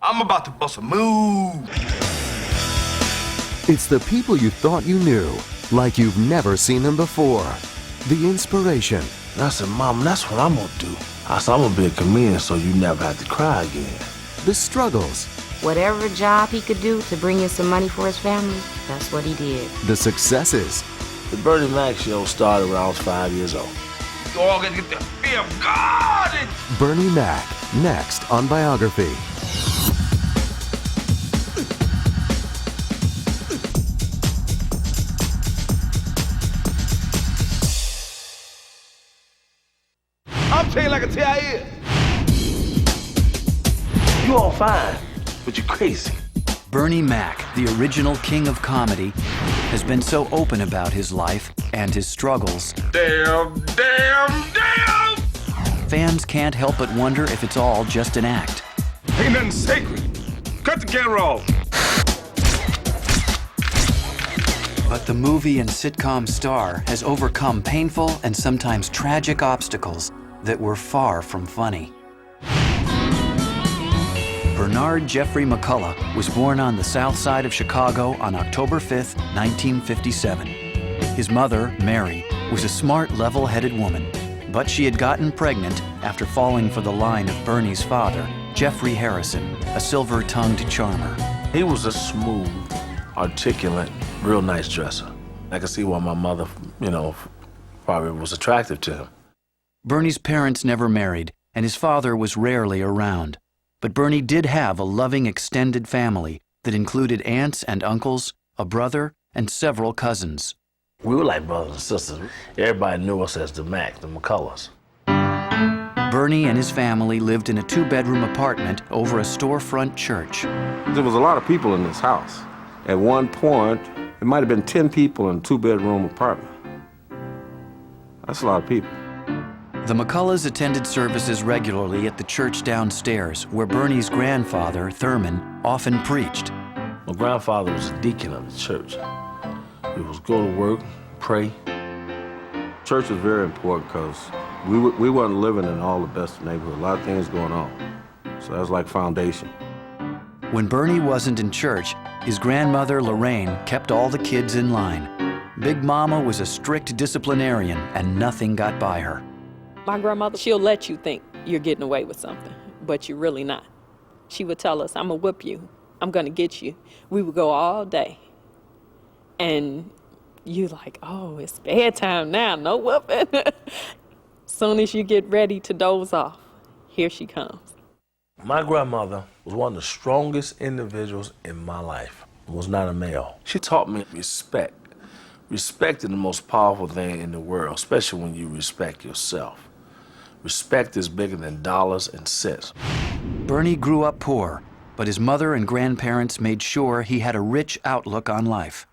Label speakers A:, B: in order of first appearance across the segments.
A: I'm about to bust a move.
B: It's the people you thought you knew, like you've never seen them before. The inspiration.
C: And I said, Mom, that's what I'm gonna do. I said, I'm gonna be a comedian so you never have to cry again.
B: The struggles.
D: Whatever job he could do to bring in some money for his family, that's what he did.
B: The successes.
C: The Bernie Mac show started when I was 5 years old.
A: You all gotta get the fear of God.
B: Bernie Mac, next on Biography.
A: I'm telling you like I tell you.
C: You all fine, but you're crazy.
E: Bernie Mac, the original king of comedy, has been so open about his life and his struggles.
A: Damn.
E: Fans can't help but wonder if it's all just an act.
A: Ain't nothing sacred. Cut the camera off.
E: But the movie and sitcom star has overcome painful and sometimes tragic obstacles that were far from funny. Bernard Jeffrey McCullough was born on the south side of Chicago on October 5th, 1957. His mother, Mary, was a smart, level-headed woman, but she had gotten pregnant after falling for the line of Bernie's father, Jeffrey Harrison, a silver-tongued charmer.
C: He was a smooth, articulate, real nice dresser. I could see why my mother, probably was attractive to him.
E: Bernie's parents never married, and his father was rarely around. But Bernie did have a loving extended family that included aunts and uncles, a brother, and several cousins.
C: We were like brothers and sisters. Everybody knew us as the Mac, the McCulloughs.
E: Bernie and his family lived in a two-bedroom apartment over a storefront church.
F: There was a lot of people in this house. At one point, it might have been 10 people in a two-bedroom apartment. That's a lot of people.
E: The McCulloughs attended services regularly at the church downstairs, where Bernie's grandfather, Thurman, often preached.
C: My grandfather was a deacon of the church. He was go to work, pray.
F: Church was very important because we weren't living in all the best neighborhoods. A lot of things going on. So that was like foundation.
E: When Bernie wasn't in church, his grandmother, Lorraine, kept all the kids in line. Big Mama was a strict disciplinarian, and nothing got by her.
G: My grandmother, she'll let you think you're getting away with something, but you're really not. She would tell us, I'm gonna whip you, I'm gonna get you. We would go all day. And you like, oh, it's bedtime now, no whooping. Soon as you get ready to doze off, here she comes.
C: My grandmother was one of the strongest individuals in my life. Was not a male. She taught me respect. Respect is the most powerful thing in the world, especially when you respect yourself. Respect is bigger than dollars and cents.
E: Bernie grew up poor, but his mother and grandparents made sure he had a rich outlook on life.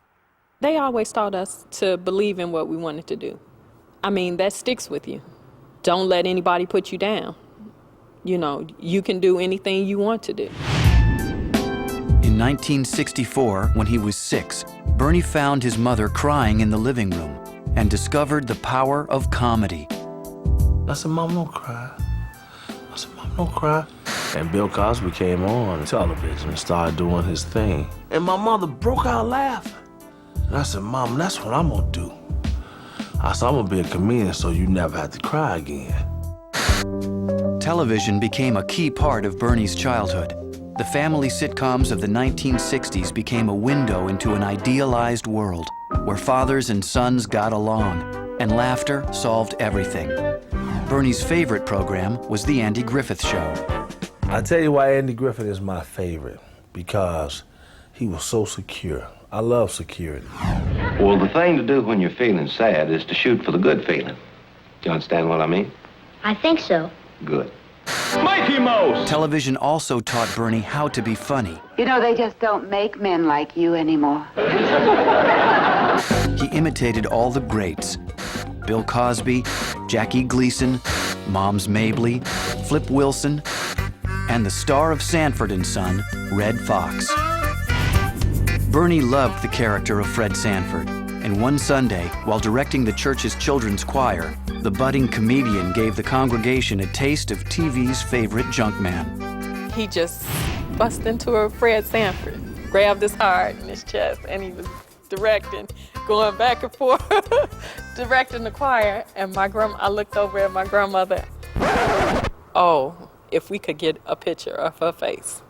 G: They always taught us to believe in what we wanted to do. I mean, that sticks with you. Don't let anybody put you down. You can do anything you want to do.
E: In 1964, when he was 6, Bernie found his mother crying in the living room and discovered the power of comedy.
C: I said, Mom, don't cry. I said, Mom, don't cry. And Bill Cosby came on television and started doing his thing. And my mother broke out laughing. And I said, Mom, that's what I'm gonna do. I said, I'm gonna be a comedian so you never have to cry again.
E: Television became a key part of Bernie's childhood. The family sitcoms of the 1960s became a window into an idealized world where fathers and sons got along and laughter solved everything. Bernie's favorite program was The Andy Griffith Show.
C: I tell you why Andy Griffith is my favorite, because he was so secure. I love security.
H: Well, the thing to do when you're feeling sad is to shoot for the good feeling. Do you understand what I mean?
I: I think so.
H: Good.
A: Mikey Mouse!
E: Television also taught Bernie how to be funny.
J: They just don't make men like you anymore.
E: He imitated all the greats. Bill Cosby, Jackie Gleason, Moms Mabley, Flip Wilson, and the star of Sanford and Son, Red Fox. Bernie loved the character of Fred Sanford, and one Sunday, while directing the church's children's choir, the budding comedian gave the congregation a taste of TV's favorite junk man.
G: He just bust into a Fred Sanford, grabbed his heart in his chest, and he was directing, going back and forth, directing the choir. And I looked over at my grandmother. Oh, if we could get a picture of her face.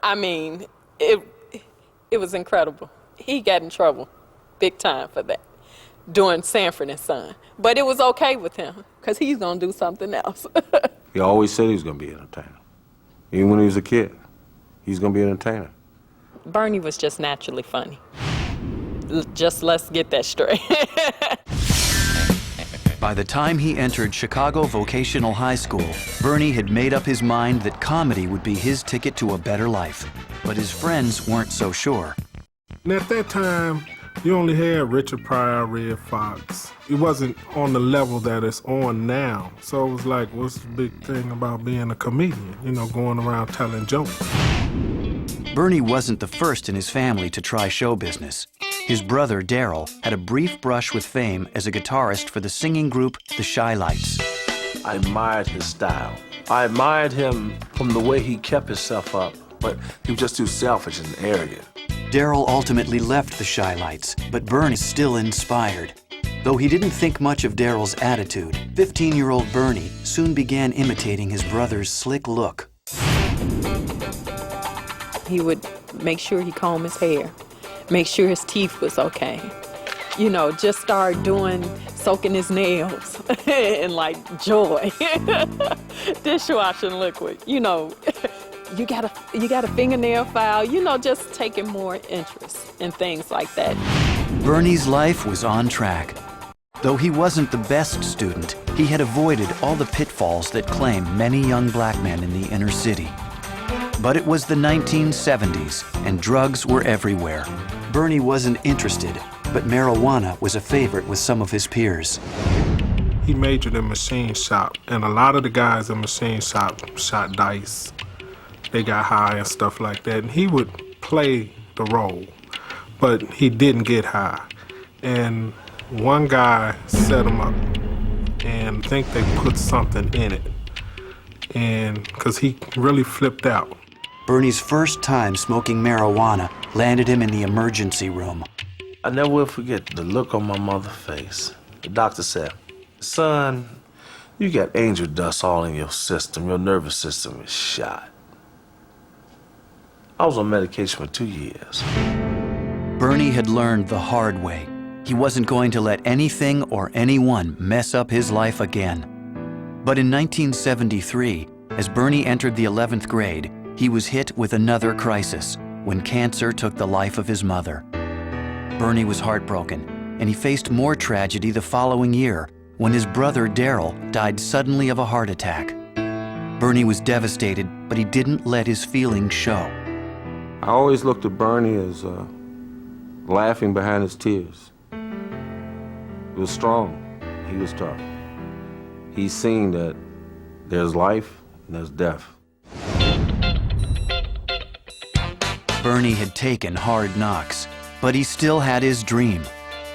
G: I mean, it was incredible. He got in trouble big time for that, doing Sanford and Son. But it was okay with him, because he's going to do something else.
F: He always said he was going to be an entertainer. Even when he was a kid, he's going to be an entertainer.
G: Bernie was just naturally funny. Just let's get that straight.
E: By the time he entered Chicago Vocational High School, Bernie had made up his mind that comedy would be his ticket to a better life. But his friends weren't so sure.
I: And at that time, you only had Richard Pryor, Red Fox. It wasn't on the level that it's on now. So it was like, what's the big thing about being a comedian? You know, going around telling jokes.
E: Bernie wasn't the first in his family to try show business. His brother, Darryl, had a brief brush with fame as a guitarist for the singing group The Shy Lights.
C: I admired his style. I admired him from the way he kept himself up, but he was just too selfish and arrogant.
E: Darryl ultimately left The Shy Lights, but Bernie is still inspired. Though he didn't think much of Darryl's attitude, 15-year-old Bernie soon began imitating his brother's slick look.
G: He would make sure he combed his hair, make sure his teeth was okay. You know, just start soaking his nails and like joy. Dishwashing liquid, you know. You got a fingernail file, you know, just taking more interest in things like that.
E: Bernie's life was on track. Though he wasn't the best student, he had avoided all the pitfalls that claim many young black men in the inner city. But it was the 1970s, and drugs were everywhere. Bernie wasn't interested, but marijuana was a favorite with some of his peers.
I: He majored in machine shop, and a lot of the guys in machine shop shot dice. They got high and stuff like that, and he would play the role, but he didn't get high. And one guy set him up, and I think they put something in it, and because he really flipped out.
E: Bernie's first time smoking marijuana landed him in the emergency room.
C: I never will forget the look on my mother's face. The doctor said, "Son, you got angel dust all in your system. Your nervous system is shot." I was on medication for 2 years.
E: Bernie had learned the hard way. He wasn't going to let anything or anyone mess up his life again. But in 1973, as Bernie entered the 11th grade, he was hit with another crisis when cancer took the life of his mother. Bernie was heartbroken, and he faced more tragedy the following year when his brother Darryl died suddenly of a heart attack. Bernie was devastated, but he didn't let his feelings show.
F: I always looked at Bernie as laughing behind his tears. He was strong. He was tough. He's seen that there's life and there's death.
E: Bernie had taken hard knocks, but he still had his dream.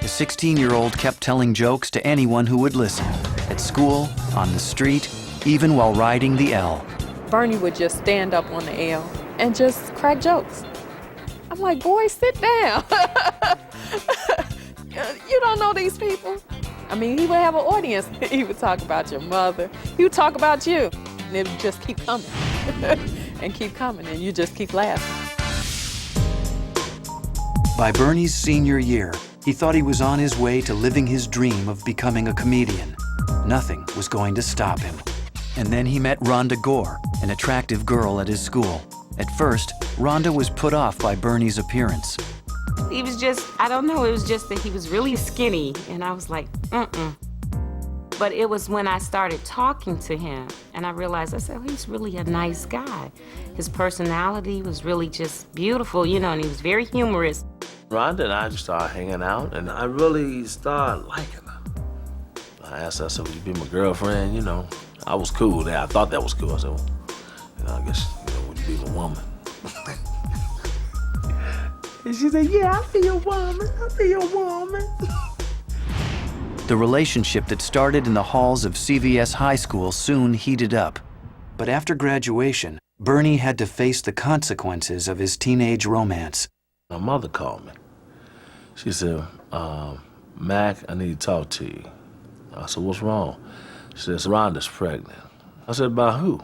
E: The 16-year-old kept telling jokes to anyone who would listen, at school, on the street, even while riding the L.
G: Bernie would just stand up on the L and just crack jokes. I'm like, boy, sit down. You don't know these people. I mean, he would have an audience. He would talk about your mother. He would talk about you. And it would just keep coming and keep coming, and you just keep laughing.
E: By Bernie's senior year, he thought he was on his way to living his dream of becoming a comedian. Nothing was going to stop him. And then he met Rhonda Gore, an attractive girl at his school. At first, Rhonda was put off by Bernie's appearance.
D: He was just, I don't know, it was just that he was really skinny, and I was like, But it was when I started talking to him, and I realized, I said, oh, he's really a nice guy. His personality was really just beautiful, you know, and he was very humorous.
C: Rhonda and I just started hanging out, and I really started liking her. I asked her, I said, would you be my girlfriend? You know, I was cool there. I thought that was cool. I said, well, you know, I guess, you know, would you be my woman? And she said, yeah, I'll be your woman. I'll be your woman.
E: The relationship that started in the halls of CVS High School soon heated up. But after graduation, Bernie had to face the consequences of his teenage romance.
C: My mother called me. She said, Mac, I need to talk to you. I said, what's wrong? She said, Rhonda's pregnant. I said, by who?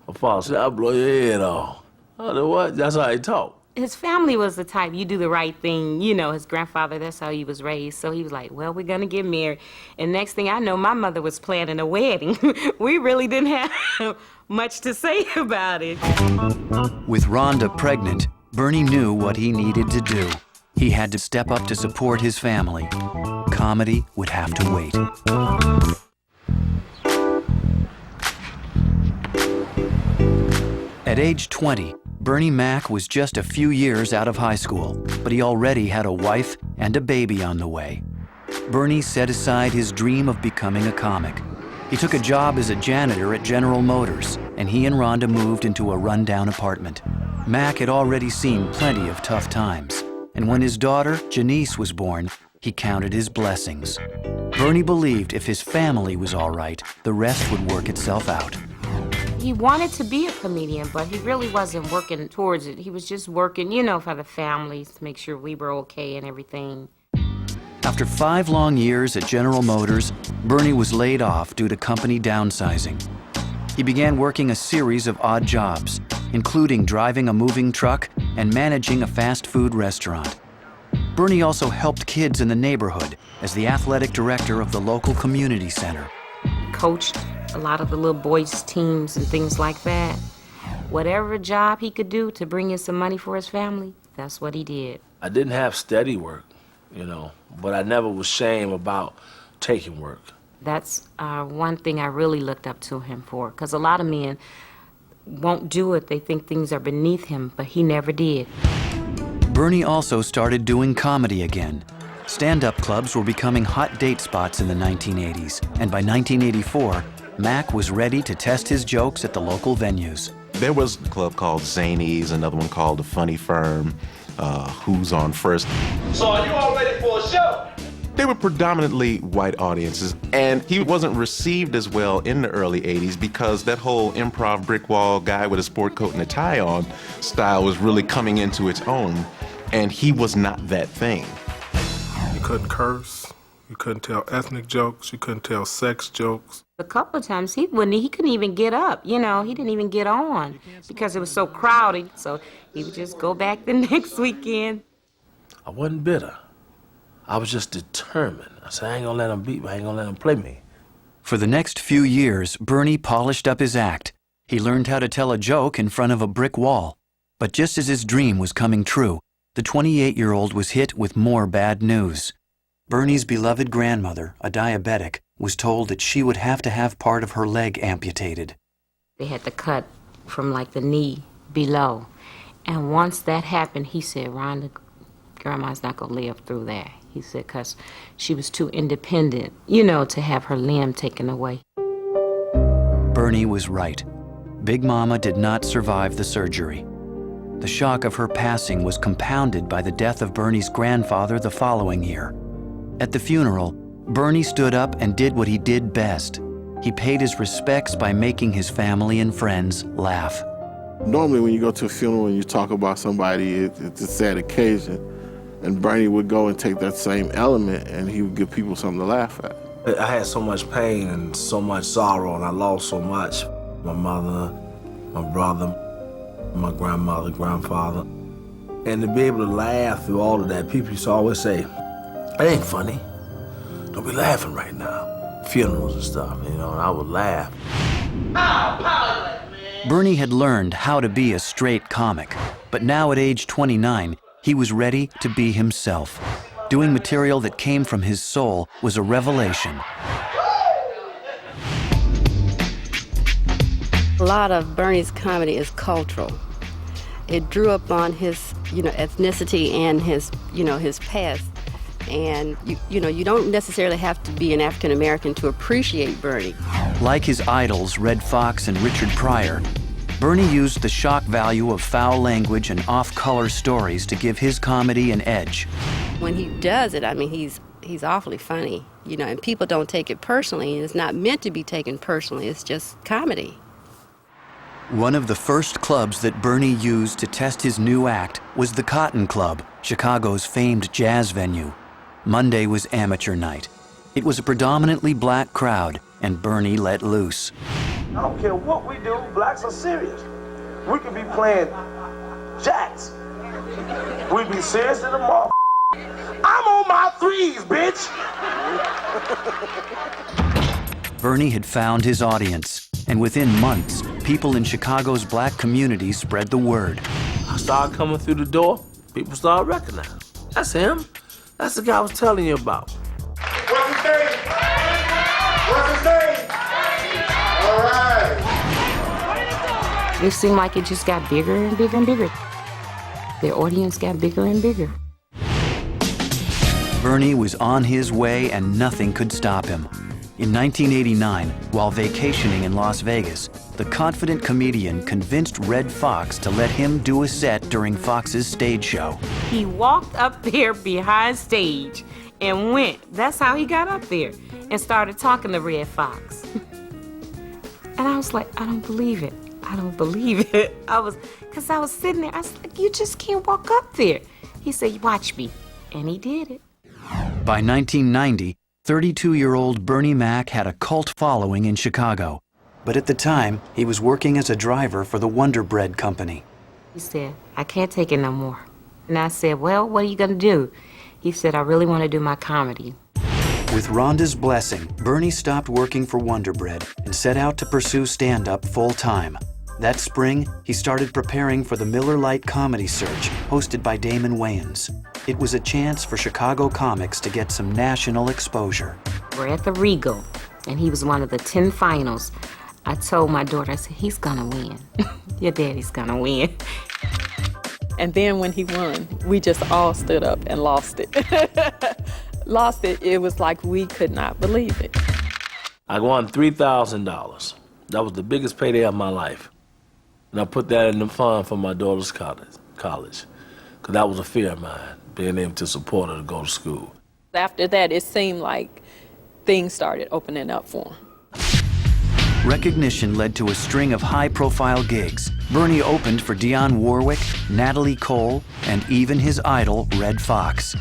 C: My father said, I'll blow your head off. I said, what? That's how he talked.
D: His family was the type, you do the right thing. You know, his grandfather, that's how he was raised. So he was like, well, we're going to get married. And next thing I know, my mother was planning a wedding. We really didn't have much to say about it.
E: With Rhonda pregnant, Bernie knew what he needed to do. He had to step up to support his family. Comedy would have to wait. At age 20, Bernie Mac was just a few years out of high school, but he already had a wife and a baby on the way. Bernie set aside his dream of becoming a comic. He took a job as a janitor at General Motors, and he and Rhonda moved into a rundown apartment. Mac had already seen plenty of tough times, and when his daughter, Janice, was born, he counted his blessings. Bernie believed if his family was all right, the rest would work itself out.
D: He wanted to be a comedian, but he really wasn't working towards it. He was just working, you know, for the families to make sure we were okay and everything.
E: After 5 long years at General Motors, Bernie was laid off due to company downsizing. He began working a series of odd jobs, including driving a moving truck and managing a fast food restaurant. Bernie also helped kids in the neighborhood as the athletic director of the local community center.
D: Coached a lot of the little boys' teams and things like that. Whatever job he could do to bring in some money for his family, that's what he did.
C: I didn't have steady work, you know, but I never was ashamed about taking work.
D: That's one thing I really looked up to him for, because a lot of men won't do it. They think things are beneath him, but he never did.
E: Bernie also started doing comedy again. Stand-up clubs were becoming hot date spots in the 1980s, and by 1984, Mac was ready to test his jokes at the local venues.
K: There was a club called Zany's, another one called The Funny Firm, Who's on First.
A: So are you all ready for a show?
K: They were predominantly white audiences, and he wasn't received as well in the early 80s because that whole improv brick wall guy with a sport coat and a tie on style was really coming into its own, and he was not that thing.
I: You couldn't curse, you couldn't tell ethnic jokes, you couldn't tell sex jokes.
D: A couple of times he couldn't even get up, you know, he didn't even get on because it was so crowded, so he would just go back the next weekend.
C: I wasn't bitter. I was just determined. I said, I ain't gonna let him beat me, I ain't gonna let him play me.
E: For the next few years, Bernie polished up his act. He learned how to tell a joke in front of a brick wall. But just as his dream was coming true, the 28-year-old was hit with more bad news. Bernie's beloved grandmother, a diabetic, was told that she would have to have part of her leg amputated.
D: They had to cut from like the knee below. And once that happened, he said, Rhonda, Grandma's not gonna live through that. He said, because she was too independent, you know, to have her limb taken away.
E: Bernie was right. Big Mama did not survive the surgery. The shock of her passing was compounded by the death of Bernie's grandfather the following year. At the funeral, Bernie stood up and did what he did best. He paid his respects by making his family and friends laugh.
L: Normally when you go to a funeral and you talk about somebody, it's a sad occasion. And Bernie would go and take that same element and he would give people something to laugh at.
C: I had so much pain and so much sorrow, and I lost so much. My mother, my brother, my grandmother, grandfather. And to be able to laugh through all of that, people used to always say, it ain't funny. Don't be laughing right now. Funerals and stuff, you know, and I would laugh.
E: Bernie had learned how to be a straight comic, but now at age 29, he was ready to be himself. Doing material that came from his soul was a revelation.
M: A lot of Bernie's comedy is cultural. It drew upon his, ethnicity and his, his past. And, you don't necessarily have to be an African American to appreciate Bernie.
E: Like his idols, Red Fox and Richard Pryor, Bernie used the shock value of foul language and off-color stories to give his comedy an edge.
M: When he does it, he's awfully funny, and people don't take it personally. It's not meant to be taken personally. It's just comedy.
E: One of the first clubs that Bernie used to test his new act was the Cotton Club, Chicago's famed jazz venue. Monday was amateur night. It was a predominantly black crowd, and Bernie let loose.
C: I don't care what we do, blacks are serious. We could be playing jacks. We'd be serious in the mall. I'm on my threes, bitch!
E: Bernie had found his audience, and within months, people in Chicago's black community spread the word.
C: I started coming through the door, people started recognizing. That's him. That's the guy I was telling you about.
A: What's his name? What's his name? All right.
D: It seemed like it just got bigger and bigger and bigger. Their audience got bigger and bigger.
E: Bernie was on his way and nothing could stop him. In 1989, while vacationing in Las Vegas, the confident comedian convinced Red Fox to let him do a set during Fox's stage show.
D: He walked up there behind stage and went. That's how he got up there and started talking to Red Fox. And I was like, I don't believe it. I don't believe it. Because I was sitting there, I was like, you just can't walk up there. He said, watch me. And he did it.
E: By 1990, 32-year-old Bernie Mac had a cult following in Chicago. But at the time, he was working as a driver for the Wonder Bread Company.
D: He said, I can't take it no more. And I said, well, what are you going to do? He said, I really want to do my comedy.
E: With Rhonda's blessing, Bernie stopped working for Wonder Bread and set out to pursue stand-up full-time. That spring, he started preparing for the Miller Lite Comedy Search, hosted by Damon Wayans. It was a chance for Chicago comics to get some national exposure.
D: We're at the Regal, and he was one of the 10 finals. I told my daughter, I said, he's gonna win. Your daddy's gonna win.
G: And then when he won, we just all stood up and lost it. Lost it. It was like we could not believe it.
C: I won $3,000. That was the biggest payday of my life. And I put that in the fund for my daughter's college. Because that was a fear of mine, being able to support her to go to school.
G: After that, it seemed like things started opening up for him.
E: Recognition led to a string of high-profile gigs. Bernie opened for Dionne Warwick, Natalie Cole, and even his idol, Red Fox.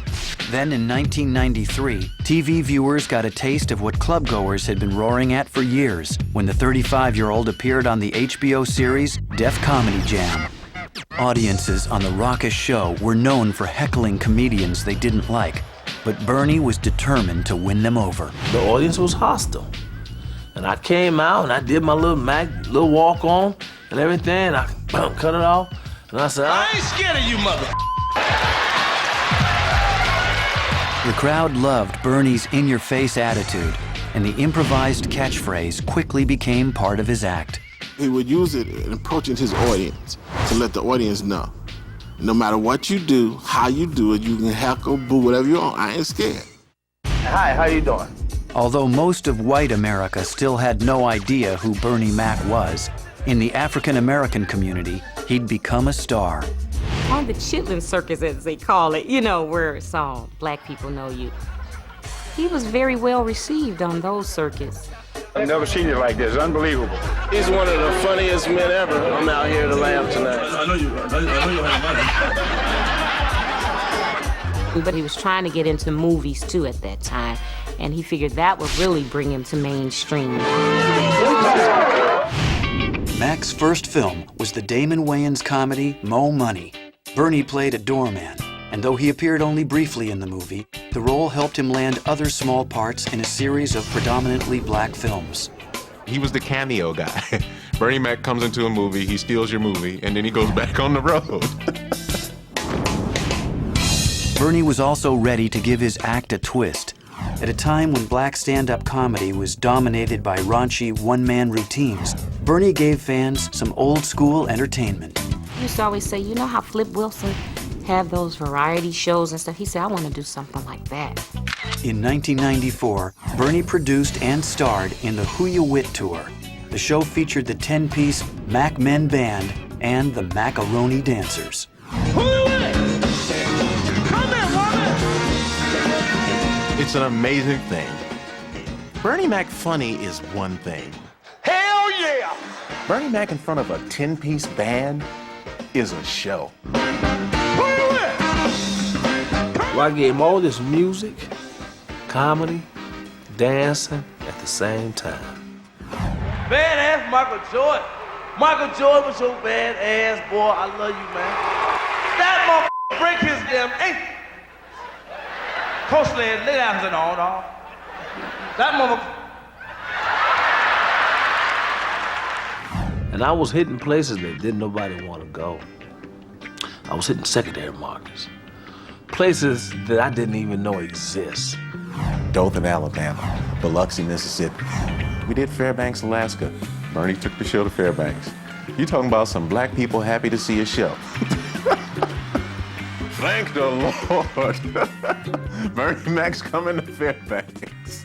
E: Then in 1993, TV viewers got a taste of what clubgoers had been roaring at for years when the 35-year-old appeared on the HBO series Def Comedy Jam. Audiences on the raucous show were known for heckling comedians they didn't like, but Bernie was determined to win them over.
C: The audience was hostile. And I came out and I did my little walk on and everything. I cut it off. And I said, I ain't scared of you, mother.
E: The crowd loved Bernie's in-your-face attitude, and the improvised catchphrase quickly became part of his act.
L: He would use it in approaching his audience to let the audience know, no matter what you do, how you do it, you can heckle, boo, whatever you want. I ain't scared.
C: Hi, how you doing?
E: Although most of white America still had no idea who Bernie Mac was, in the African-American community, he'd become a star.
D: On the Chitlin Circus, as they call it, you know, where it's all black people know you. He was very well received on those circuits.
A: I've never seen it like this. Unbelievable.
C: He's one of the funniest men ever. I'm out here to laugh tonight.
A: I know you have money.
D: But he was trying to get into movies, too, at that time. And he figured that would really bring him to mainstream.
E: Mac's first film was the Damon Wayans comedy Mo Money. Bernie played a doorman, and though he appeared only briefly in the movie, the role helped him land other small parts in a series of predominantly black films.
K: He was the cameo guy. Bernie Mac comes into a movie, he steals your movie, and then he goes back on the road.
E: Bernie was also ready to give his act a twist. At a time when black stand-up comedy was dominated by raunchy one-man routines, Bernie gave fans some old-school entertainment.
D: He used to always say, you know how Flip Wilson had those variety shows and stuff? He said, I want to do something like that.
E: In 1994, Bernie produced and starred in the Who You Wit Tour. The show featured the 10-piece Mac Men Band and the Macaroni Dancers.
A: Who you with? Come here, woman!
K: It's an amazing thing. Bernie Mac funny is one thing.
A: Hell yeah!
K: Bernie Mac in front of a 10-piece band is a show.
C: Well, I gave him all this music, comedy, dancing at the same time.
A: Badass Michael Jordan. Michael Jordan was your badass boy. I love you, man. That motherfucker break his damn ankle. Coach lay down and said, no. That motherfucker.
C: And I was hitting places that didn't nobody want to go. I was hitting secondary markets. Places that I didn't even know exist.
K: Dothan, Alabama, Biloxi, Mississippi. We did Fairbanks, Alaska. Bernie took the show to Fairbanks. You talking about some black people happy to see a show. Thank the Lord. Bernie Mac's coming to Fairbanks.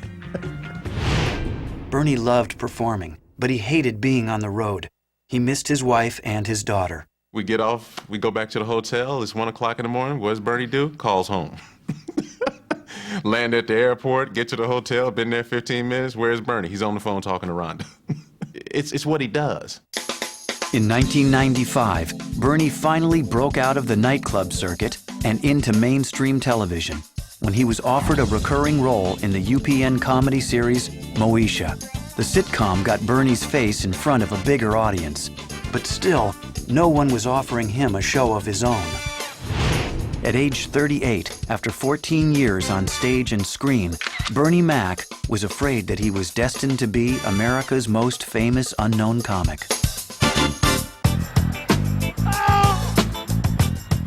E: Bernie loved performing, but he hated being on the road. He missed his wife and his daughter.
K: We get off, we go back to the hotel. It's 1 o'clock in the morning. What does Bernie do? Calls home. Land at the airport, get to the hotel, been there 15 minutes. Where's Bernie? He's on the phone talking to Rhonda. It's what he does.
E: In 1995, Bernie finally broke out of the nightclub circuit and into mainstream television when he was offered a recurring role in the UPN comedy series Moesha. The sitcom got Bernie's face in front of a bigger audience, but still, no one was offering him a show of his own. At age 38, after 14 years on stage and screen, Bernie Mac was afraid that he was destined to be America's most famous unknown comic.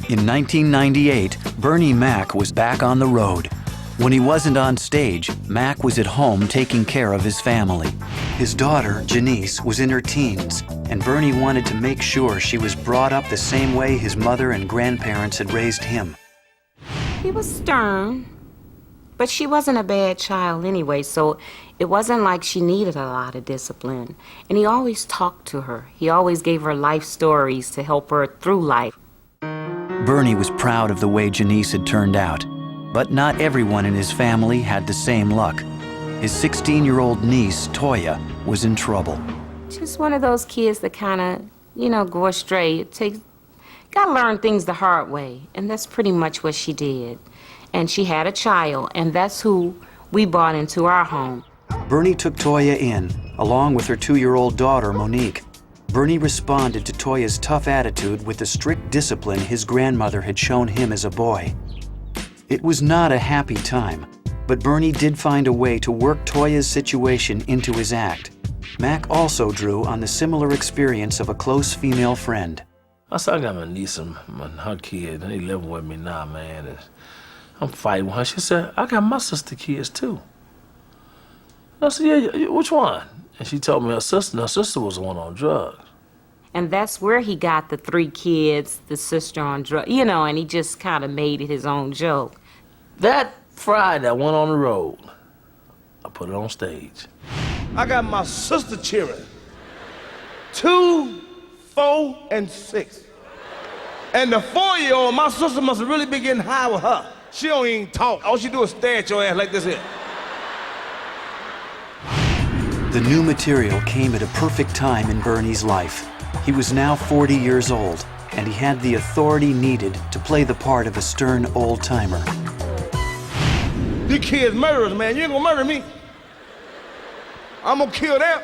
E: In 1998, Bernie Mac was back on the road. When he wasn't on stage, Mac was at home taking care of his family. His daughter, Janice, was in her teens, and Bernie wanted to make sure she was brought up the same way his mother and grandparents had raised him.
D: He was stern, but she wasn't a bad child anyway, so it wasn't like she needed a lot of discipline. And he always talked to her. He always gave her life stories to help her through life.
E: Bernie was proud of the way Janice had turned out, but not everyone in his family had the same luck. His 16-year-old niece, Toya, was in trouble.
D: Just one of those kids that kind of, go astray. Gotta learn things the hard way, and that's pretty much what she did. And she had a child, and that's who we brought into our home.
E: Bernie took Toya in, along with her 2-year-old daughter, Monique. Bernie responded to Toya's tough attitude with the strict discipline his grandmother had shown him as a boy. It was not a happy time, but Bernie did find a way to work Toya's situation into his act. Mac also drew on the similar experience of a close female friend.
C: I said, I got my niece and her kid, and they living with me now, man. And I'm fighting with her. She said, I got my sister kids too. I said, yeah, which one? And she told me her sister was the one on drugs.
D: And that's where he got the 3 kids, the sister on drugs, and he just kind of made it his own joke.
C: That Friday I went on the road. I put it on stage.
A: I got my sister cheering. 2, 4, and 6. And the 4-year-old, my sister must have really been getting high with her. She don't even talk. All she do is stare at your ass like this here.
E: The new material came at a perfect time in Bernie's life. He was now 40 years old, and he had the authority needed to play the part of a stern old-timer.
A: These kids murderers, man. You ain't gonna murder me. I'm gonna kill them.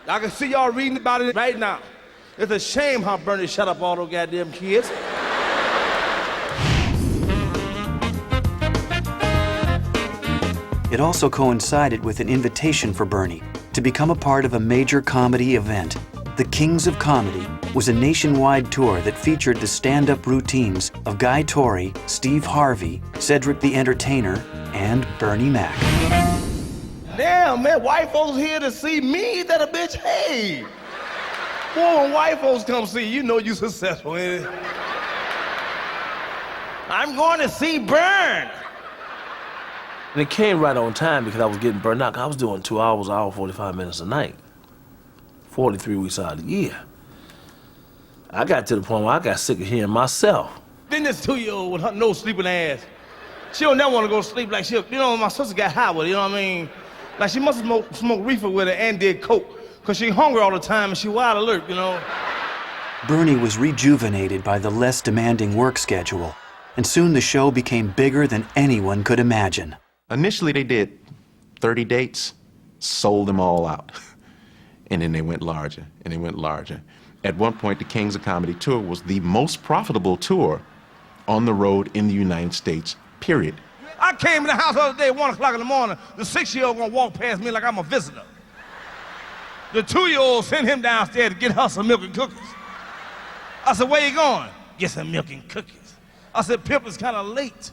A: I can see y'all reading about it right now. It's a shame how Bernie shut up all those goddamn kids.
E: It also coincided with an invitation for Bernie to become a part of a major comedy event. The Kings of Comedy was a nationwide tour that featured the stand-up routines of Guy Torry, Steve Harvey, Cedric the Entertainer, and Bernie Mac.
A: Damn, man, white folks here to see me, that a bitch, hey. Boy, when white folks come see you, know you successful, ain't it? I'm going to see Burn.
C: And it came right on time because I was getting burned out. I was doing 2 hours, 45 minutes a night, 43 weeks out of the year. I got to the point where I got sick of hearing myself.
A: Then this 2-year-old with her no sleeping ass, she don't never want to go to sleep like my sister got high with her, you know what I mean? Like she must have smoked reefer with her and did coke. because she hungry all the time and she wide alert, you know.
E: Bernie was rejuvenated by the less demanding work schedule, and soon the show became bigger than anyone could imagine.
K: Initially, they did 30 dates, sold them all out. And then they went larger, and they went larger. At one point, the Kings of Comedy tour was the most profitable tour on the road in the United States, period.
A: I came in the house the other day at 1 o'clock in the morning. The 6-year-old gonna walk past me like I'm a visitor. The 2-year-old sent him downstairs to get her some milk and cookies. I said, where you going? Get some milk and cookies. I said, Pip is kind of late.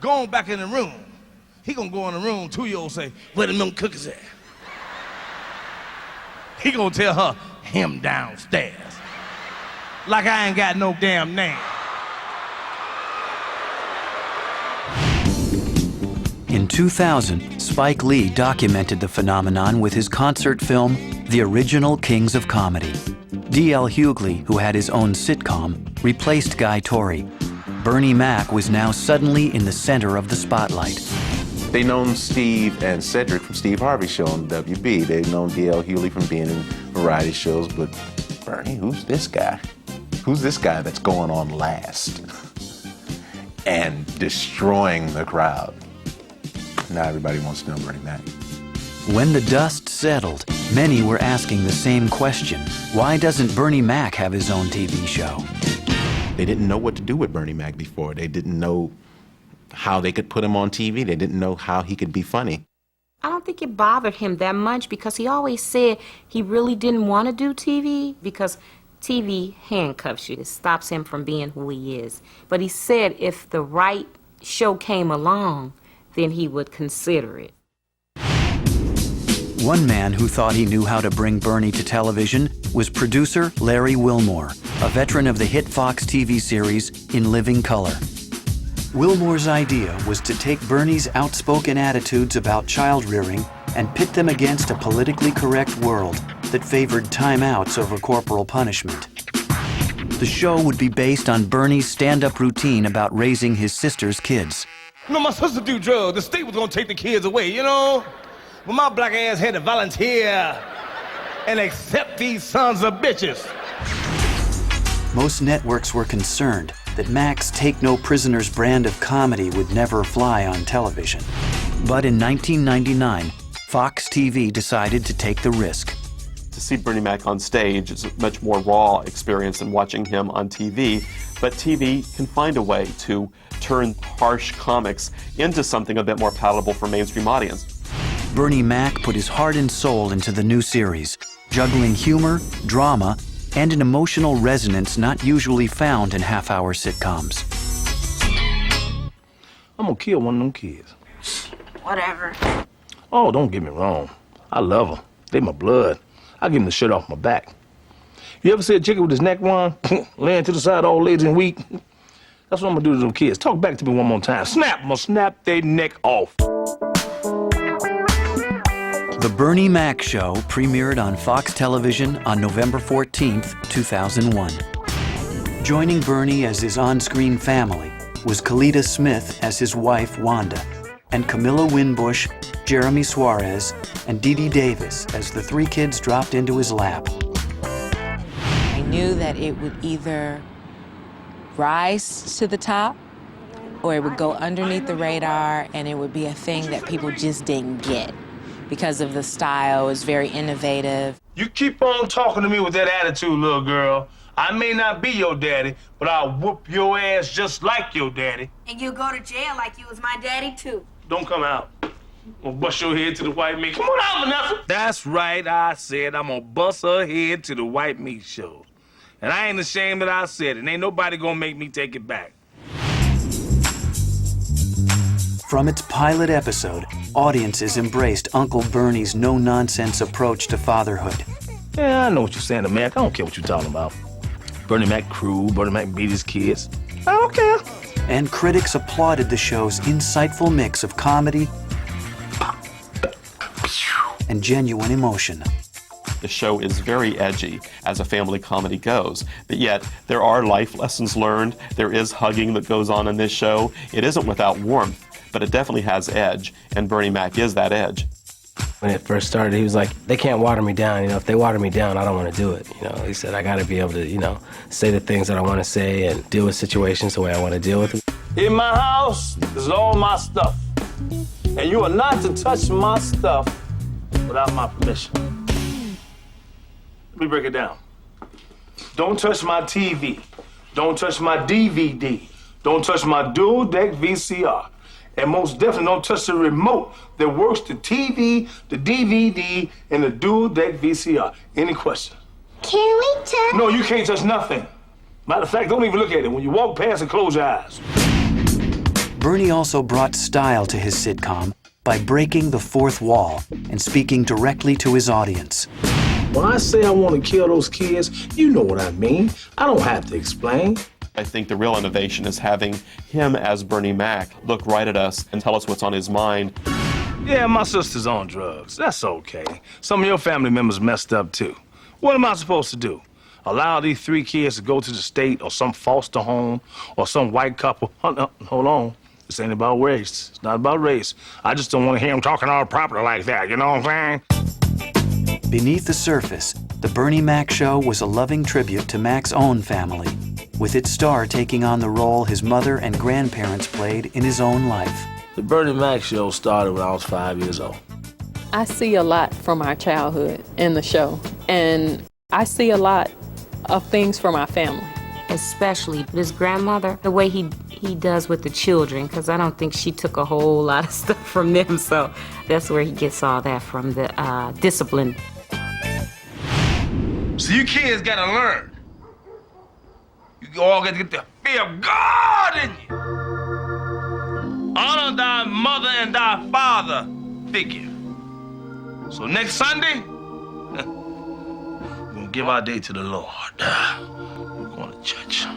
A: Go on back in the room. He gonna go in the room, 2-year-old say, where the milk and cookies at? He gonna tell her, him downstairs. Like I ain't got no damn name.
E: In 2000, Spike Lee documented the phenomenon with his concert film, The Original Kings of Comedy. D.L. Hughley, who had his own sitcom, replaced Guy Torry. Bernie Mac was now suddenly in the center of the spotlight.
K: They've known Steve and Cedric from Steve Harvey's show on WB. They've known D.L. Hughley from being in variety shows, but Bernie, who's this guy? Who's this guy that's going on last and destroying the crowd? Now everybody wants to know Bernie Mac.
E: When the dust settled, many were asking the same question. Why doesn't Bernie Mac have his own TV show?
K: They didn't know what to do with Bernie Mac before. They didn't know how they could put him on TV. They didn't know how he could be funny.
D: I don't think it bothered him that much because he always said he really didn't want to do TV because TV handcuffs you. It stops him from being who he is. But he said if the right show came along, then he would consider it.
E: One man who thought he knew how to bring Bernie to television was producer Larry Wilmore, a veteran of the hit Fox TV series In Living Color. Wilmore's idea was to take Bernie's outspoken attitudes about child rearing and pit them against a politically correct world that favored timeouts over corporal punishment. The show would be based on Bernie's stand-up routine about raising his sister's kids.
A: You know, my sister do drugs. The state was gonna take the kids away, you know? But my black ass had to volunteer and accept these sons of bitches.
E: Most networks were concerned that Mac's Take No Prisoners brand of comedy would never fly on television. But in 1999, Fox TV decided to take the risk.
N: To see Bernie Mac on stage is a much more raw experience than watching him on TV, but TV can find a way to turn harsh comics into something a bit more palatable for a mainstream audience.
E: Bernie Mac put his heart and soul into the new series, juggling humor, drama, and an emotional resonance not usually found in half-hour sitcoms.
C: I'm gonna kill one of them kids.
D: Whatever.
C: Oh, don't get me wrong. I love them. They my blood. I give them the shirt off my back. You ever see a chicken with his neck wrong, laying to the side all lazy and weak? That's what I'm gonna do to them kids. Talk back to me one more time. Snap! I'm gonna snap their neck off.
E: The Bernie Mac Show premiered on Fox Television on November 14th, 2001. Joining Bernie as his on-screen family was Kalita Smith as his wife, Wanda, and Camilla Winbush, Jeremy Suarez, and Dee Dee Davis as the three kids dropped into his lap.
O: I knew that it would either rise to the top or it would go underneath the radar and it would be a thing that people just didn't get because of the style. It was very innovative.
C: You keep on talking to me with that attitude, little girl. I may not be your daddy, but I'll whoop your ass just like your daddy.
P: And you'll go to jail like you was my daddy, too.
C: Don't come out. I'm gonna bust your head to the white meat. Come on out, Vanessa. That's right, I said I'm gonna bust her head to the white meat show. And I ain't ashamed that I said it, and ain't nobody gonna make me take it back.
E: From its pilot episode, audiences embraced Uncle Bernie's no-nonsense approach to fatherhood.
C: Yeah, I know what you're saying to Mac. I don't care what you're talking about. Bernie Mac cruel, Bernie Mac beat his kids. I don't care.
E: And critics applauded the show's insightful mix of comedy and genuine emotion.
N: The show is very edgy as a family comedy goes, but yet there are life lessons learned. There is hugging that goes on in this show. It isn't without warmth, but it definitely has edge, and Bernie Mac is that edge.
Q: When it first started, he was like, they can't water me down. If they water me down, I don't want to do it. He said, I got to be able to, say the things that I want to say and deal with situations the way I want to deal with them.
C: In my house is all my stuff. And you are not to touch my stuff without my permission. Let me break it down. Don't touch my TV. Don't touch my DVD. Don't touch my dual deck VCR. And most definitely don't touch the remote that works the TV, the DVD, and the dual deck VCR. Any question?
R: Can we touch?
C: No, you can't touch nothing. Matter of fact, don't even look at it. When you walk past it, close your eyes.
E: Bernie also brought style to his sitcom by breaking the fourth wall and speaking directly to his audience.
C: When I say I want to kill those kids, you know what I mean. I don't have to explain.
N: I think the real innovation is having him as Bernie Mac look right at us and tell us what's on his mind.
C: Yeah, my sister's on drugs. That's okay. Some of your family members messed up too. What am I supposed to do? Allow these 3 kids to go to the state or some foster home or some white couple? Hold on. This ain't about race. It's not about race. I just don't want to hear him talking all proper like that, you know what I'm saying?
E: Beneath the surface, The Bernie Mac Show was a loving tribute to Mac's own family, with its star taking on the role his mother and grandparents played in his own life.
C: The Bernie Mac Show started when I was 5 years old.
G: I see a lot from our childhood in the show, and I see a lot of things from our family.
D: Especially his grandmother, the way he does with the children, because I don't think she took a whole lot of stuff from them, so that's where he gets all that from, the discipline.
A: So you kids gotta learn. You all gotta get the fear of God in you. Honor thy mother and thy father figure. So next Sunday, we're gonna give our day to the Lord. We're going to church.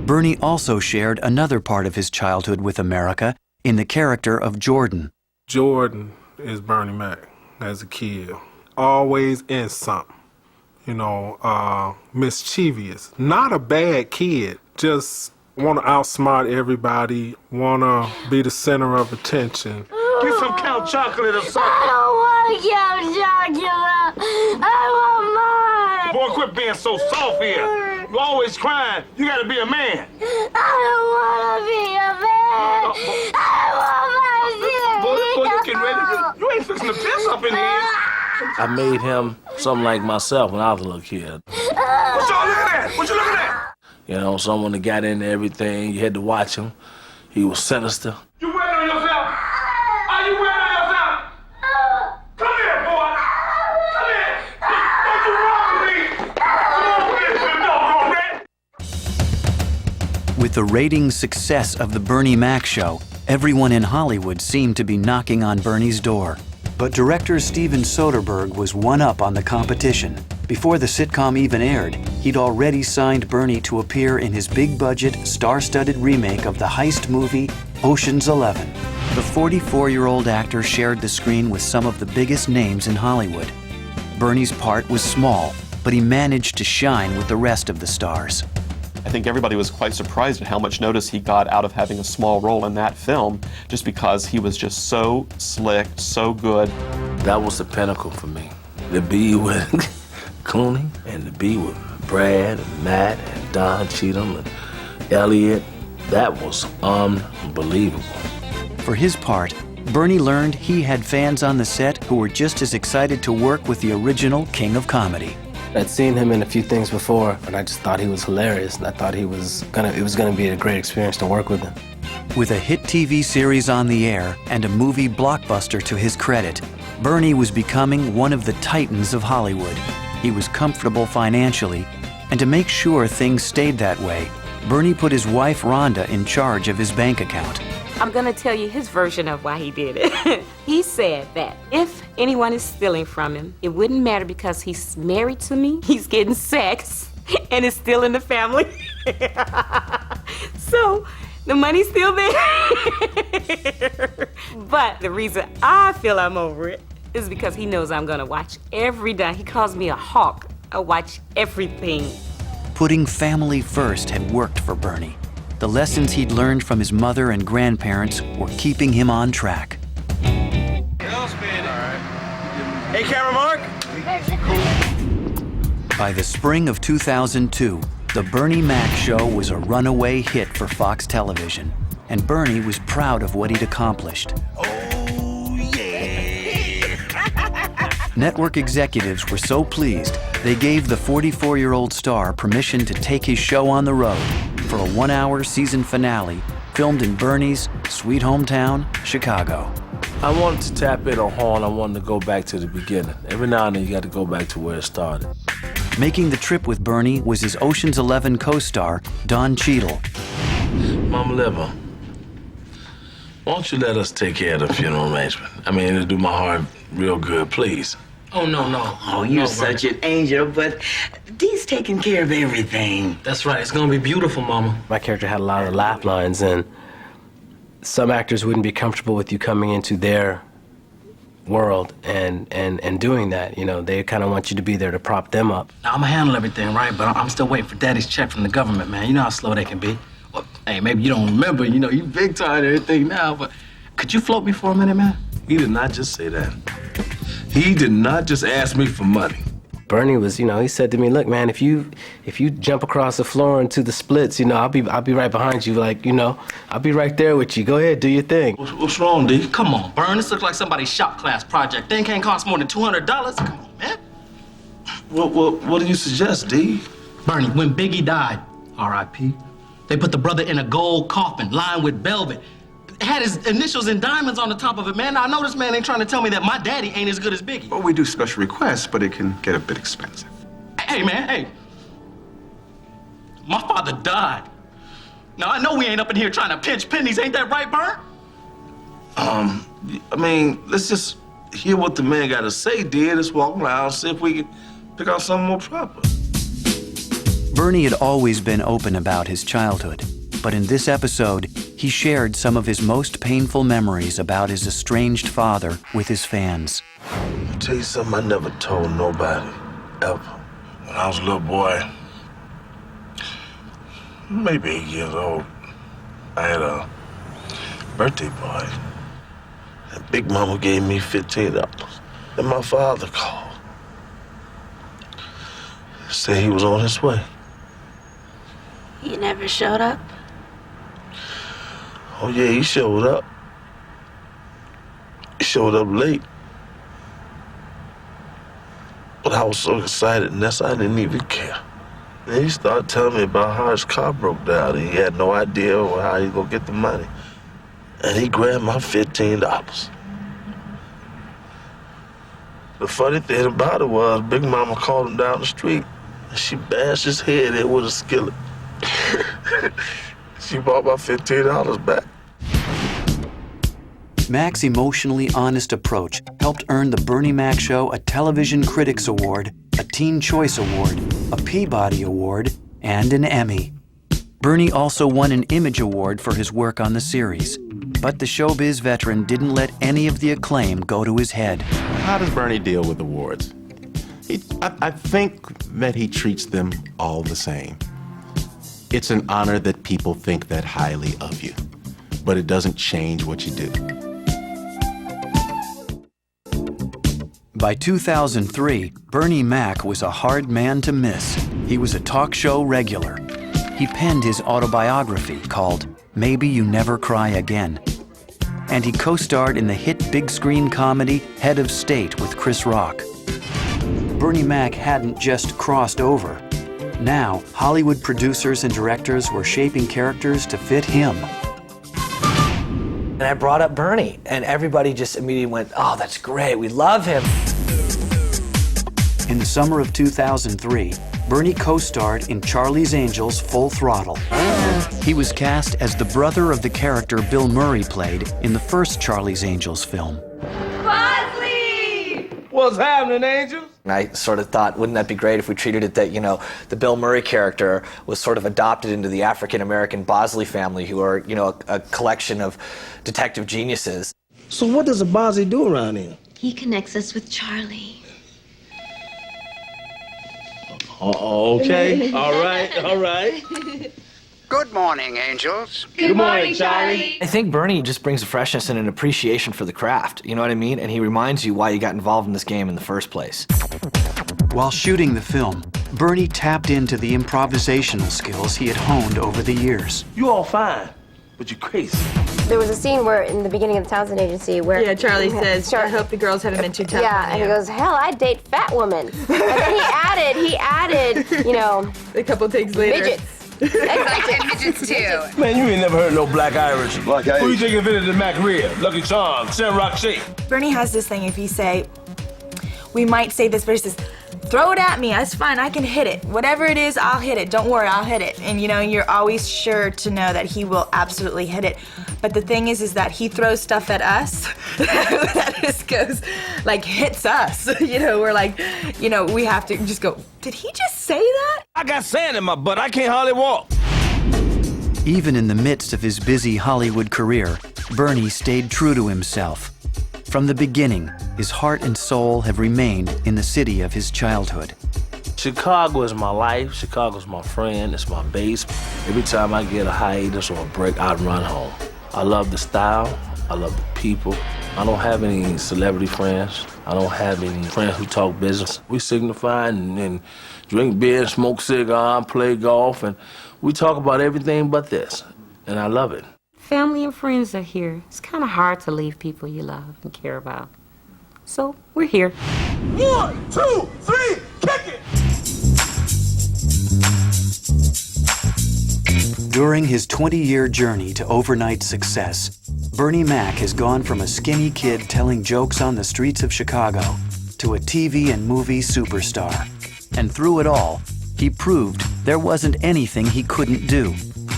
E: Bernie also shared another part of his childhood with America in the character of Jordan.
I: Jordan is Bernie Mac as a kid. Always in something. Mischievous. Not a bad kid. Just want to outsmart everybody. Want to be the center of attention.
A: Get some Count Chocolate or something.
R: I don't want to Count Chocolate. I want mine.
A: Boy, quit being so soft here. You're always crying. You gotta be a man.
R: I don't want to be a man. I want my cereal.
A: Boy, you getting ready. You ain't fixing to piss up in here.
C: I made him something like myself when I was a little kid.
A: What y'all looking at? What you looking at?
C: Someone that got into everything. You had to watch him. He was sinister.
A: You waiting on yourself? Are you waiting on yourself? Come here, boy. Come here. Don't you wrong with me. Come on, get this doggone rat.
E: With the ratings success of The Bernie Mac Show, everyone in Hollywood seemed to be knocking on Bernie's door. But director Steven Soderbergh was one up on the competition. Before the sitcom even aired, he'd already signed Bernie to appear in his big-budget, star-studded remake of the heist movie Ocean's 11. The 44-year-old actor shared the screen with some of the biggest names in Hollywood. Bernie's part was small, but he managed to shine with the rest of the stars.
N: I think everybody was quite surprised at how much notice he got out of having a small role in that film, just because he was just so slick, so good.
C: That was the pinnacle for me. To be with Clooney and to be with Brad and Matt and Don Cheadle and Elliot, that was unbelievable.
E: For his part, Bernie learned he had fans on the set who were just as excited to work with the original King of Comedy.
Q: I'd seen him in a few things before, and I just thought he was hilarious, and I thought it was gonna be a great experience to work with him.
E: With a hit TV series on the air and a movie blockbuster to his credit, Bernie was becoming one of the titans of Hollywood. He was comfortable financially, and to make sure things stayed that way, Bernie put his wife Rhonda in charge of his bank account.
D: I'm gonna tell you his version of why he did it. He said that if anyone is stealing from him, it wouldn't matter because he's married to me, he's getting sex, and it's still in the family. So the money's still there. But the reason I feel I'm over it is because he knows I'm gonna watch every day. He calls me a hawk. I watch everything.
E: Putting family first had worked for Bernie. the lessons he'd learned from his mother and grandparents were keeping him on track.
A: Hey, camera Mark.
E: By the spring of 2002, The Bernie Mac Show was a runaway hit for Fox Television, and Bernie was proud of what he'd accomplished.
A: Oh, yeah.
E: Network executives were so pleased, they gave the 44-year-old star permission to take his show on the road for a 1-hour season finale filmed in Bernie's sweet hometown, Chicago.
C: I wanted to tap in on Horn. I wanted to go back to the beginning. Every now and then you got to go back to where it started.
E: Making the trip with Bernie was his Ocean's 11 co-star, Don Cheadle.
C: Mama Liver, why don't you let us take care of the funeral arrangement? I mean, it'll do my heart real good, please.
S: Oh, no. Oh, you're such an angel, but Dee's taking care of everything.
Q: That's right. It's gonna be beautiful, Mama. My character had a lot of laugh lines, and some actors wouldn't be comfortable with you coming into their world and doing that. You know, they kind of want you to be there to prop them up.
S: Now, I'm gonna handle everything, right? But I'm still waiting for Daddy's check from the government, man. You know how slow they can be. Well, hey, maybe you don't remember. You know, you big time and everything now, but could you float me for a minute, man?
C: He did not just say that. He did not just ask me for money.
Q: Bernie was, you know, he said to me, look, man, if you jump across the floor into the splits, you know, I'll be right behind you, like, you know, I'll be right there with you. Go ahead, do your thing.
C: What's wrong, D?
S: Come on, Bern, this looks like somebody's shop class project. Thing can't cost more than $200. Come on, man.
C: What do you suggest, D?
S: Bernie, when Biggie died, R.I.P., they put the brother in a gold coffin lined with velvet. It had his initials in diamonds on the top of it, man. Now, I know this man ain't trying to tell me that my daddy ain't as good as Biggie.
T: Well, we do special requests, but it can get a bit expensive.
S: Hey, man, hey. My father died. Now, I know we ain't up in here trying to pinch pennies. Ain't that right, Bern?
C: I mean, let's just hear what the man got to say, D. Let's walk around, see if we can pick out something more proper.
E: Bernie had always been open about his childhood, but in this episode, he shared some of his most painful memories about his estranged father with his fans.
C: I'll tell you something I never told nobody, ever. When I was a little boy, maybe 8 years old, I had a birthday party. And Big Mama gave me $15. And my father called. Said he was on his way.
R: He never showed up?
C: Oh, yeah, he showed up. He showed up late. But I was so excited, Ness, I didn't even care. And he started telling me about how his car broke down. He had no idea how he was going to get the money. And he grabbed my $15. The funny thing about it was, Big Mama called him down the street, and she bashed his head in with a skillet. She bought my $15 back.
E: Mac's emotionally honest approach helped earn the Bernie Mac Show a Television Critics Award, a Teen Choice Award, a Peabody Award, and an Emmy. Bernie also won an Image Award for his work on the series, but the showbiz veteran didn't let any of the acclaim go to his head.
K: How does Bernie deal with awards? I think that he treats them all the same. It's an honor that people think that highly of you, but it doesn't change what you do.
E: By 2003, Bernie Mac was a hard man to miss. He was a talk show regular. He penned his autobiography called Maybe You Never Cry Again. And he co-starred in the hit big screen comedy Head of State with Chris Rock. Bernie Mac hadn't just crossed over. Now, Hollywood producers and directors were shaping characters to fit him.
U: And I brought up Bernie, and everybody just immediately went, oh, that's great, we love him.
E: In the summer of 2003, Bernie co-starred in Charlie's Angels Full Throttle. He was cast as the brother of the character Bill Murray played in the first Charlie's Angels film.
A: Bosley! What's happening, Angels?
U: And I sort of thought, wouldn't that be great if we treated it that, you know, the Bill Murray character was sort of adopted into the African-American Bosley family, who are, you know, a collection of detective geniuses.
V: So what does a Bosley do around here?
R: He connects us with Charlie.
C: Okay, all right.
B: Good morning, angels.
U: Good morning, Charlie. I think Bernie just brings a freshness and an appreciation for the craft, you know what I mean? And he reminds you why you got involved in this game in the first place.
E: While shooting the film, Bernie tapped into the improvisational skills he had honed over the years.
C: You all fine, but you crazy.
H: There was a scene where, in the beginning of the Townsend Agency, where...
W: Yeah, Charlie says, I hope the girls haven't been too tough
H: Yeah,
W: on
H: and
W: you.
H: he goes, hell, I'd date fat woman. And then he added, you know...
W: A couple takes later.
H: Midgets.
W: Midgets too.
C: Man, you ain't never heard no Black Irish. Black Irish. Who you think invented the Mac Rib, Lucky Charms, Shamrock Shake?
X: Bernie has this thing, if you say, we might say this, but he says, throw it at me, that's fine, I can hit it. Whatever it is, I'll hit it, don't worry, I'll hit it. And you know, you're always sure to know that he will absolutely hit it. But the thing is that he throws stuff at us that just goes, like, hits us. You know, we're like, you know, we have to just go, did he just say that?
C: I got sand in my butt, I can't hardly walk.
E: Even in the midst of his busy Hollywood career, Bernie stayed true to himself. From the beginning, his heart and soul have remained in the city of his childhood.
C: Chicago is my life, Chicago's my friend, it's my base. Every time I get a hiatus or a break, I run home. I love the style, I love the people. I don't have any celebrity friends. I don't have any friends who talk business. We signify and drink beer, smoke cigar, play golf, and we talk about everything but this, and I love it.
D: Family and friends are here. It's kind of hard to leave people you love and care about. So we're here.
C: 1, 2, 3, kick it!
E: During his 20-year journey to overnight success, Bernie Mac has gone from a skinny kid telling jokes on the streets of Chicago to a TV and movie superstar. And through it all, he proved there wasn't anything he couldn't do,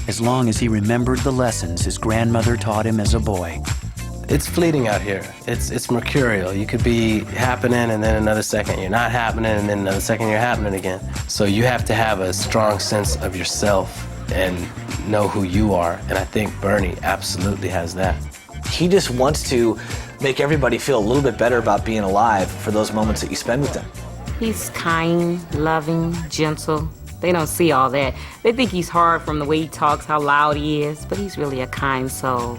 E: as long as he remembered the lessons his grandmother taught him as a boy.
Q: It's fleeting out here. It's mercurial. You could be happening and then another second you're not happening and then another second you're happening again. So you have to have a strong sense of yourself and know who you are. And I think Bernie absolutely has that.
U: He just wants to make everybody feel a little bit better about being alive for those moments that you spend with them.
D: He's kind, loving, gentle. They don't see all that. They think he's hard from the way he talks, how loud he is, but he's really a kind soul.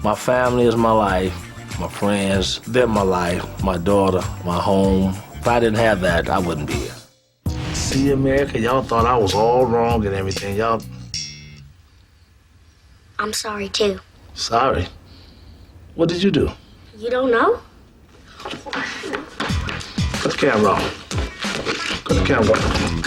C: My family is my life, my friends, they're my life, my daughter, my home. If I didn't have that, I wouldn't be here. See, America, y'all thought I was all wrong and everything. Y'all...
R: I'm sorry, too.
C: Sorry? What did you do?
R: You don't know?
C: Cut the camera off. Cut the camera off.